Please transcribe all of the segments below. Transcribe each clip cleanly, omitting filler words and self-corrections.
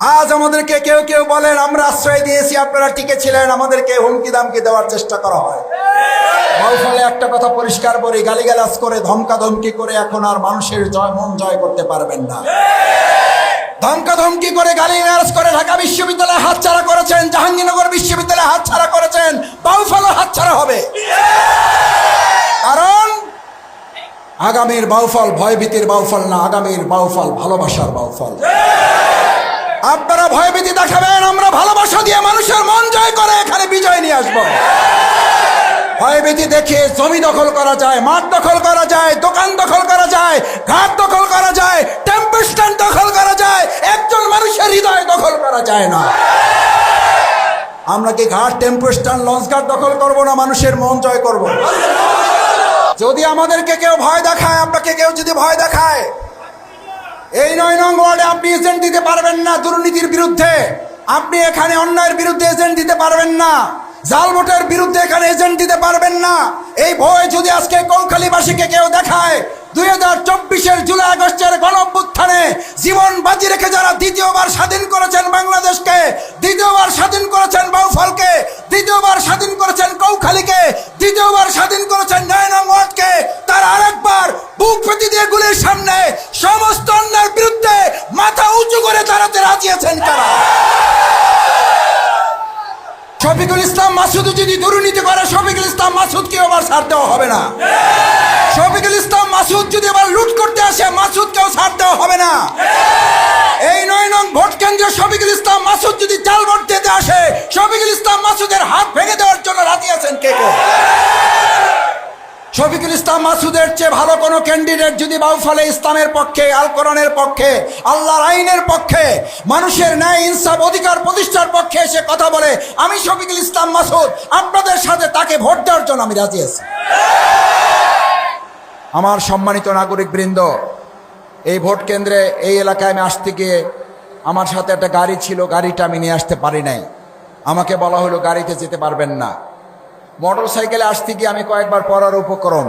আজ আমাদেরকে কেউ কেউ বলেন আমরা আশ্রয় দিয়েছি, আপনারা টিকে ছিলেন, আমাদেরকে হুমকি দামকি দেওয়ার চেষ্টা করা হয়। ফলে একটা কথা পরিষ্কার বলি, গালিগালাজ করে ধমকাধমকি করে এখন আর মানুষের মন জয় করতে পারবেন না। ধমকাধমকি করে গালিগালাজ করে ঢাকা বিশ্ববিদ্যালয়ে হাতছাড়া করেছেন, জাহাঙ্গীরনগর বিশ্ববিদ্যালয়ে হাতছাড়া করেছেন, বাউফলও হাতছাড়া হবে। কারণ আগামীর বাউফল ভয়ভীতির বাউফল না, আগামীর বাউফল ভালোবাসার বাউফল। আপনারা ভয়ভীতি দেখাবেন, আমরা ভালোবাসা দিয়ে মানুষের মন জয় করে এখানে বিজয় নিয়ে আসবো। ভয়ভীতি দেখে জমি দখল করা যায়, মাঠ দখল করা যায়, দোকান দখল করা যায়, ঘাট দখল করা যায়, টেম্পো স্ট্যান্ড দখল করা যায়, একজন মানুষের হৃদয় দখল করা যায় না। আমরা কি ঘাট, টেম্পো স্ট্যান্ড, লঞ্চ ঘাট দখল করবো না মানুষের মন জয় করব? যদি আমাদেরকে কেউ ভয় দেখায়, আপনাকে কেউ যদি ভয় দেখায়, এই 9 নং ওয়ার্ডে আপনি এজেন্ট দিতে পারবেন না দুর্নীতির বিরুদ্ধে, আপনি এখানে অন্যায়ের বিরুদ্ধে এজেন্ট দিতে পারবেন না, জাল ভোটের বিরুদ্ধে এখানে এজেন্ট দিতে পারবেন না। এই ভয় যদি আজকে কৌখালীবাসীকে কেউ দেখায়, 2024-এর জুলাই আগস্টের গণঅভ্যুত্থানে জীবন বাজি রেখে যারা দ্বিতীয়বার স্বাধীন করেছেন বাংলাদেশকে, দ্বিতীয়বার স্বাধীন করেছেন বাউফলকে, দ্বিতীয়বার স্বাধীন করেছেন কৌখালীকে, দ্বিতীয়বার স্বাধীন করেছেন 9 নং ওয়ার্ডকে, তারা আরেকবার বুক পেতে দিয়ে গুলির সামনে সমস্ত অন্যায়ের বিরুদ্ধে মাথা উঁচু করে দাঁড়াতে রাজি আছেন কারা? শফিকুল ইসলাম মাসুদ যদি দুর্নীতি করে, শফিকুল ইসলাম মাসুদকে আবার ছাড় দেওয়া হবে না। শফিকুল ইসলাম মাসুদ যদি আবার লুট করতে আসে, মাসুদকেও ছাড় দেওয়া হবে না। এই 9 নং ভোট কেন্দ্রে শফিকুল ইসলাম মাসুদ যদি জাল ভোট দিতে আসে, শফিকুল ইসলাম মাসুদের হাত ভেঙে দেওয়ার জন্য রাজি আছেন কে কে? শফিকুল ইসলাম মাসুদের চেয়ে ভালো কোনো ক্যান্ডিডেট যদি বাউফলে ইসলামের পক্ষে, আল কোরআনের পক্ষে, আল্লাহর আইনের পক্ষে, মানুষের ন্যায় ইনসাফ অধিকার প্রতিষ্ঠার পক্ষে এসে কথা বলে, আমি শফিকুল ইসলাম মাসুদ আপনাদের সাথে তাকে ভোট দেওয়ার জন্য আমি রাজি আছি। আমার সম্মানিত নাগরিক বৃন্দ, এই ভোট কেন্দ্রে এই এলাকায় আমি আসতে গিয়ে আমার সাথে একটা গাড়ি ছিল, গাড়িটা আমি নিয়ে আসতে পারি নাই। আমাকে বলা হলো গাড়িতে যেতে পারবেন না। মোটর সাইকেলে আসতে গিয়ে আমি কয়েকবার পড়ার উপকরণ,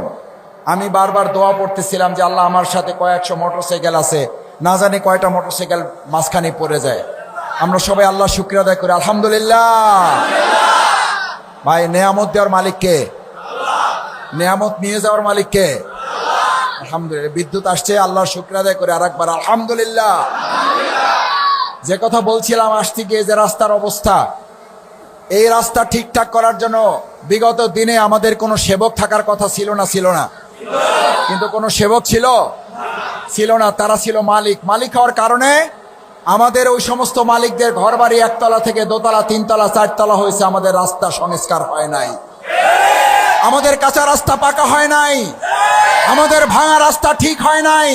আমি বারবার দোয়া পড়তেছিলাম যে আল্লাহ আমার সাথে কয়েকশো মোটর সাইকেল আছে, না জানি কয়টা মোটর সাইকেল মাঝখানে পড়ে যায়। আমরা সবাই আল্লাহ শুকরিয়া আদায় করি, আলহামদুলিল্লাহ। ভাই, নেয়ামত দেওয়ার মালিককে, নেয়ামত নিয়ে যাওয়ার মালিককে, আলহামদুলিল্লাহ। বিদ্যুৎ আসছে, আল্লাহর শুকরিয়া আদায় করে আরেকবার আলহামদুলিল্লাহ। যে কথা বলছিলাম আসতে গিয়ে, যে রাস্তার অবস্থা, এই রাস্তা ঠিকঠাক করার জন্য বিগত দিনে আমাদের কোনো সেবক থাকার কথা ছিল না? ছিল না? কিন্তু কোনো সেবক ছিল না, তারা ছিল মালিক। মালিক হওয়ার কারণে আমাদের ওই সমস্ত মালিকদের ঘরবাড়ি একতলা থেকে দোতলা, তিনতলা, চারতলা হয়েছে, আমাদের রাস্তা সংস্কার হয় নাই, আমাদের কাঁচা রাস্তা পাকা হয় নাই, আমাদের ভাঙা রাস্তা ঠিক হয় নাই,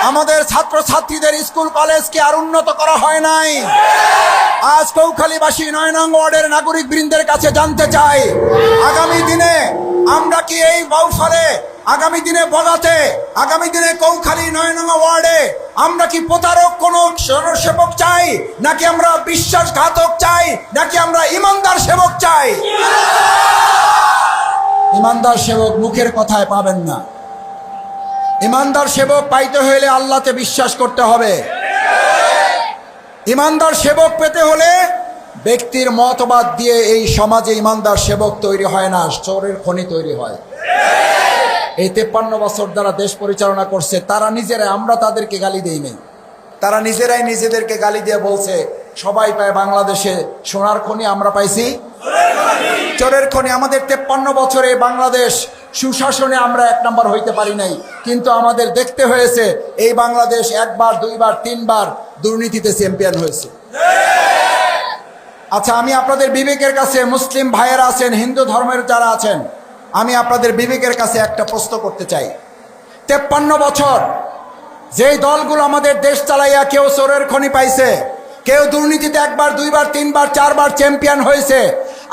আমাদের ছাত্রছাত্রীদের স্কুল কলেজকে আর উন্নত করা হয় নাই। আজ কৌখালীবাসী 9 নং ওয়ার্ডের নাগরিক বৃন্দের কাছে জানতে চাই, আগামী দিনে আমরা কি এই বাউফলে, আগামী দিনে বগাতে, আগামী দিনে কৌখালী 9 নং ওয়ার্ডে আমরা কি প্রতারক কোন সেবক চাই, নাকি আমরা বিশ্বাসঘাতক চাই, নাকি আমরা ইমানদার সেবক চাই? ইমানদার সেবক মুখের কথায় পাবেন না। ইমানদার সেবক পাইতে হলে আল্লাহতে বিশ্বাস করতে হবে। ইমানদার সেবক পেতে হলে ব্যক্তির মতবাদ দিয়ে এই সমাজে ইমানদার সেবক তৈরি হয় না, চোরের খনি তৈরি হয়। এই 53 বছর যারা দেশ পরিচালনা করছে, তারা নিজেরাই, আমরা তাদেরকে গালি দেই নাই, তারা নিজেরাই নিজেদেরকে গালি দিয়ে বলছে সবাই পায় বাংলাদেশে সোনার খনি, আমরা পাইছি চোরের খনি। আমাদের 53 বছরে বাংলাদেশ সুশাসনে আমরা 1 নম্বর হইতে পারি নাই, কিন্তু আমাদের দেখতে হয়েছে এই বাংলাদেশ 1 বার 2 বার 3 বার দুর্নীতিতে চ্যাম্পিয়ন হয়েছে। আচ্ছা, আমি আপনাদের বিবেকের কাছে, মুসলিম ভাইয়েরা আছেন, হিন্দু ধর্মের যারা আছেন, আমি আপনাদের বিবেকের কাছে একটা প্রশ্ন করতে চাই। 53 বছর যেই দলগুলো আমাদের দেশ চালাইয়া, কেউ চোরের খনি পাইছে, কেউ দুর্নীতিতে 1 বার 2 বার 3 বার 4 বার চ্যাম্পিয়ন হয়েছে,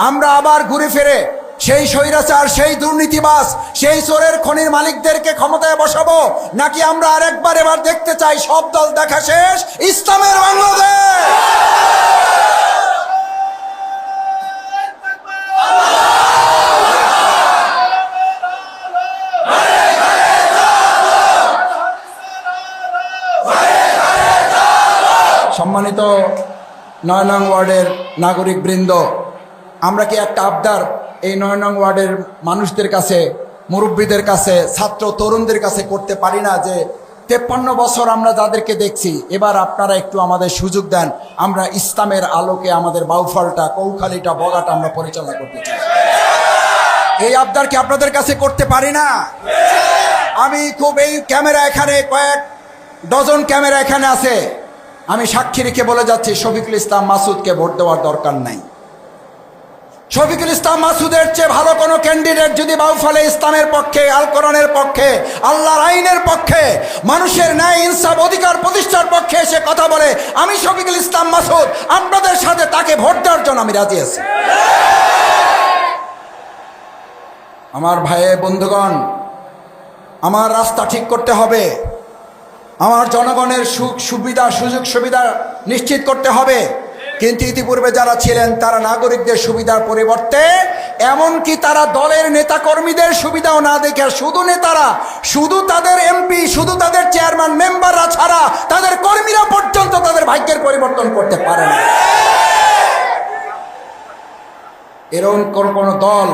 আমরা আবার ঘুরে ফিরে সেই স্বৈরাচার, সেই দুর্নীতিবাজ, সেই চোরের খনির মালিকদেরকে ক্ষমতায় বসাবো, নাকি আমরা আরেকবার এবার দেখতে চাই সব দল দেখা শেষ, ইসলামের বাংলাদেশ? সম্মানিত 9 নং ওয়ার্ডের নাগরিক বৃন্দ, আমরা কি একটা আবদার এই 9 নং ওয়ার্ডের মানুষদের কাছে, মুরব্বীদের কাছে, ছাত্র তরুণদের কাছে করতে পারি না যে 53 বছর আমরা যাদেরকে দেখছি, এবার আপনারা একটু আমাদের সুযোগ দেন, আমরা ইসলামের আলোকে আমাদের বাউফলটা, কৌখালীটা, বগাটা আমরা পরিচালনা করতে চাই। এই আবদার কি আপনাদের কাছে করতে পারি না? আমি খুব, এই ক্যামেরা এখানে কয়েক ডজন ক্যামেরা এখানে আছে, আমি সাক্ষী রেখে বলে যাচ্ছি শফিকুল ইসলাম মাসুদকে ভোট দেওয়ার দরকার নাই। শফিকুল ইসলাম মাসুদের চেয়ে ভালো কোনো ক্যান্ডিডেট যদি বাউফলে ইসলামের পক্ষে, আল কোরআনের পক্ষে, আল্লাহর আইনের পক্ষে, মানুষের ন্যায় ইনসাফ অধিকার প্রতিষ্ঠার পক্ষে এসে কথা বলে, আমি শফিকুল ইসলাম মাসুদ আপনাদের সাথে তাকে ভোট দেওয়ার জন্য আমি রাজি আছি। আমার ভাই বন্ধুগণ, আমার রাস্তা ঠিক করতে হবে, আমার জনগণের সুখ সুবিধা, সুযোগ সুবিধা নিশ্চিত করতে হবে। কিন্তু ইতিপূর্বে যারা ছিলেন তারা নাগরিকদের সুবিধার পরিবর্তে এমনকি তারা দলের নেতা কর্মীদের সুবিধাও না দেখে শুধু নেতারা, শুধু তাদের এমপি, শুধু তাদের চেয়ারম্যান মেম্বাররা ছাড়া তাদের কর্মীরা পর্যন্ত তাদের ভাগ্যের পরিবর্তন করতে পারে না। এরকম কোন দল,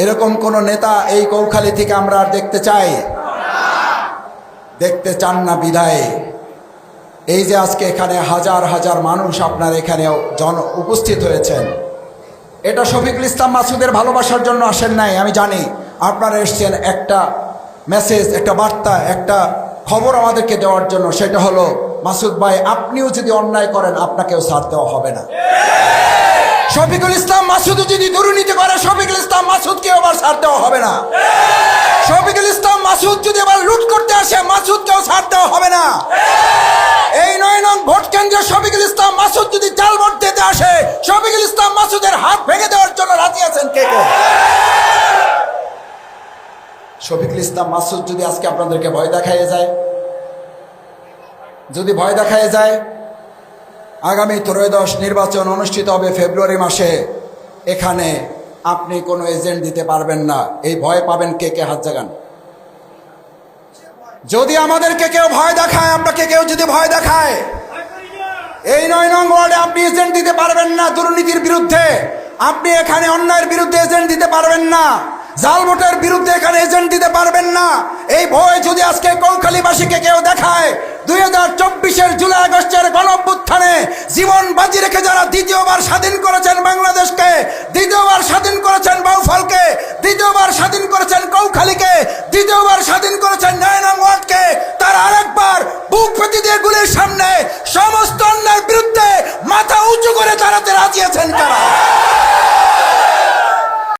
এরকম কোন নেতা এই কৌখালী থেকে আমরা আর দেখতে চাই? দেখতে চান না বিধায় এই যে আজকে এখানে হাজার হাজার মানুষ আপনার এখানে উপস্থিত হয়েছেন, এটা শফিকুল ইসলাম মাসুদের ভালোবাসার জন্য আসেন নাই, আমি জানি। আপনারা এসছেন একটা মেসেজ, একটা বার্তা, একটা খবর আমাদেরকে দেওয়ার জন্য, সেটা হলো মাসুদ ভাই আপনিও যদি অন্যায় করেন আপনাকেও ছাড় দেওয়া হবে না। শফিকুল ইসলাম মাসুদ যদি দুর্নীতি করে শফিকুল ইসলাম মাসুদকেও আবার ছাড় দেওয়া হবে না। শফিকুল ইসলাম মাসুদ যদি আবার লুট করতে আসে মাসুদকেও ছাড় দেওয়া হবে না। এই 9 নং ভোট কেন্দ্রে শফিকুল ইসলাম মাসুদ যদি জাল ভোট দিতে আসে শফিকুল ইসলাম মাসুদের হাত ভেঙে দেওয়ার জন্য রাজি আছেন কে কে? শফিকুল ইসলাম মাসুদ যদি আজকে আপনাদেরকে ভয় দেখাইয়ে যায়, যদি ভয় দেখাইয়ে যায়, আগামী 13 নির্বাচন অনুষ্ঠিত হবে ফেব্রুয়ারি মাসে, এখানে আপনি কোনো এজেন্ট দিতে পারবেন না। এই ভয় পাবেন কে কে? হাত জাগান। যদি আমাদেরকে কেউ ভয় দেখায়, আপনাকে কেউ যদি ভয় দেখায়, এই 9 নং ওয়ার্ডে আপনি এজেন্ট দিতে পারবেন না। দুর্নীতির বিরুদ্ধে আপনি এখানে, অন্যায়ের বিরুদ্ধে এজেন্ট দিতে পারবেন না, জাল ভোটের বিরুদ্ধে এখানে এজেন্ট দিতে পারবেন না। এই ভয় যদি আজকে কৌখালীবাসীকে কেউ দেখায়, 2024-এর জুলাই আগস্টের গণঅভ্যুত্থানে জীবন বাজি রেখে যারা দ্বিতীয়বার স্বাধীন করেছেন বাংলাদেশকে, দ্বিতীয়বার স্বাধীন করেছেন বাউফলকে, দ্বিতীয়বার স্বাধীন করেছেন কৌখালীকে, দ্বিতীয়বার স্বাধীন করেছেন 9 নং ওয়ার্ডকে, তারা আরেকবার বুক পেতে দিয়ে গুলির সামনে সমস্ত অন্যায়ের বিরুদ্ধে